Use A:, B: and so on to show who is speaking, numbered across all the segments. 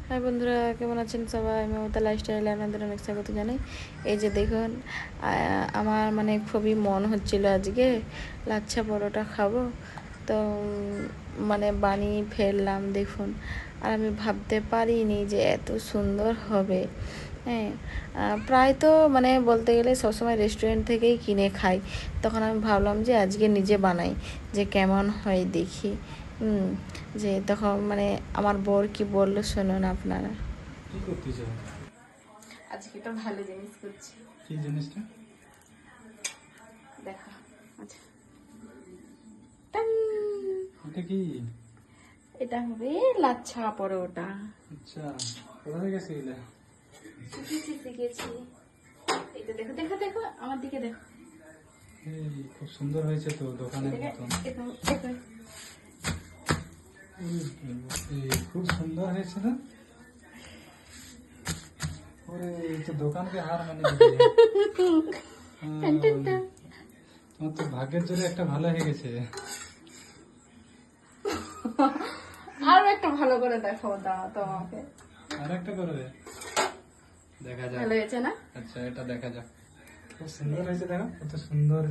A: High বন্ধুরা, কেমন আছেন সবাই? আমি মমতা লাইফস্টাইলে আপনাদের অনেক স্বাগত জানাই। এই যে দেখুন, আমার মানে খুবই মন হচ্ছিল আজকে লাচ্ছা পরোটা খাবো, তো মানে বানিয়ে ফেললাম দেখুন। আর আমি ভাবতে পারিনি যে এত সুন্দর হবে। হ্যাঁ, প্রায় তো মানে বলতে গেলে সবসময় রেস্টুরেন্ট থেকেই কিনে খাই। তখন আমি ভাবলাম যে আজকে নিজে বানাই, যে কেমন হয় দেখি। যে তখন মানে আমার বর কি বললো শুনুন আপনারা।
B: কি করতেছ?
A: আজকে একটা ভালো জিনিস করছি,
B: কি জিনিসটা?
A: দেখা। আচ্ছা, টাং!
B: এটা কি?
A: এটা হবে লাচ্ছা পরোটা।
B: আচ্ছা, কোথা থেকে শিখলে?
A: শিখেছি। এটা দেখো দেখো দেখো, আমার দিকে দেখো।
B: এই খুব সুন্দর হয়েছে তো, দোকানের মতন। খুব সুন্দর হয়েছে না? ওরে, এই তো দোকানকে হার মানে তোমার তো ভাগ্যের জোরে একটা ভালো হয়ে গেছে।
A: আরো একটা ভালো করে দেখো, দাও তোমাকে।
B: আর একটা করবে, দেখা যাক।
A: ভালো হয়েছে না?
B: আচ্ছা, এটা দেখা যাক। খুব সুন্দর হয়েছে, দেখো কত সুন্দর।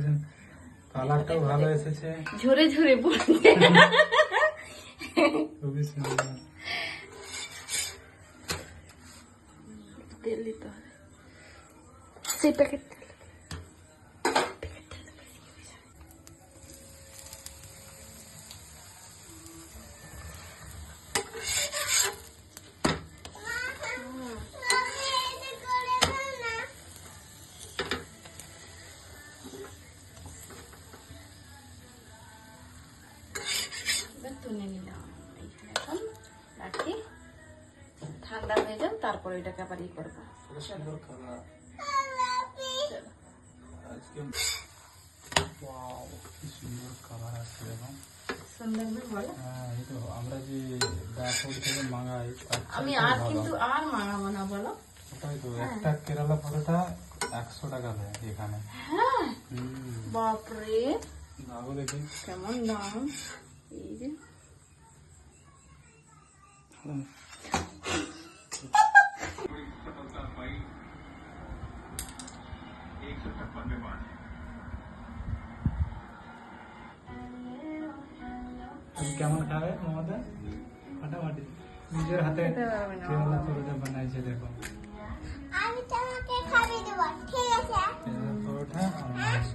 B: কালারটাও ভালো এসেছে,
A: ঝরে ঝরে পড়ছে।
B: খুবই সুন্দর।
A: তেল দিতে হবে, সেই প্যাকেট। তুলে নিলাম, এইখানে এখন রাখি, ঠান্ডা হয়ে যান, তারপরে এটাকে আবার ই করবো।
B: সুন্দর কালার আজকে। ওয়াও, কি সুন্দর কালার আসছে দেখো।
A: সুন্দর না বলো?
B: হ্যাঁ, এই তো আমরা যে ডাকোর থেকে মাঙাই,
A: আমি আর কিন্তু আর মাঙাবো না, বলো।
B: ওটাই তো, একটা কেরালা পরোটা 100 টাকা দেয় এখানে।
A: হ্যাঁ, বাপরে,
B: দাও দেখি।
A: কেমন দাম! এই যে
B: কেমন খাবে মমতা? ফাটাফাটি নিজের হাতে কেরালা পরোটা বানাইছে দেখো।
C: আমি তোমাকে খাইয়ে দেব, ঠিক আছে?
B: কেরালা পরোটা আর মাংস।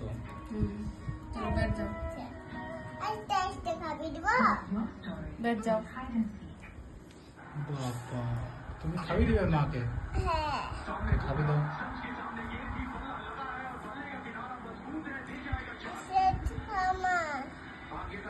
A: চলো বেড যাও,
C: আমি টেস্টে খাইয়ে দেব।
A: বেড যাও।
B: বাবা, তুমি খাবি দিবে মাকে?
C: হ্যাঁ।
B: খাবি দাও।